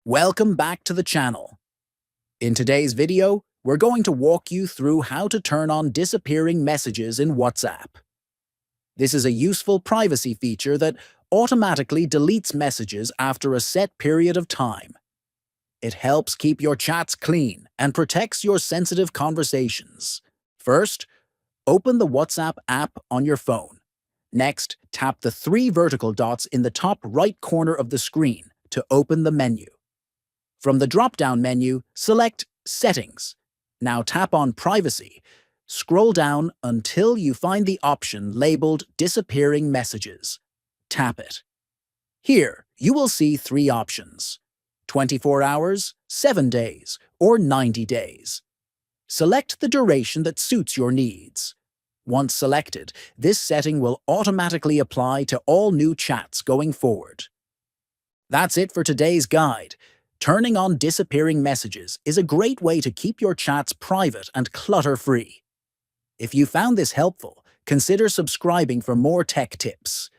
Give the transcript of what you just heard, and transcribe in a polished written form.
Welcome back to the channel. In today's video, we're going to walk you through how to turn on disappearing messages in WhatsApp. This is a useful privacy feature that automatically deletes messages after a set period of time. It helps keep your chats clean and protects your sensitive conversations. First, open the WhatsApp app on your phone. Next, tap the three vertical dots in the top right corner of the screen to open the menu. From the drop-down menu, select Settings. Now tap on Privacy. Scroll down until you find the option labeled Disappearing Messages. Tap it. Here, you will see three options: 24 hours, 7 days, or 90 days. Select the duration that suits your needs. Once selected, this setting will automatically apply to all new chats going forward. That's it for today's guide. Turning on disappearing messages is a great way to keep your chats private and clutter-free. If you found this helpful, consider subscribing for more tech tips.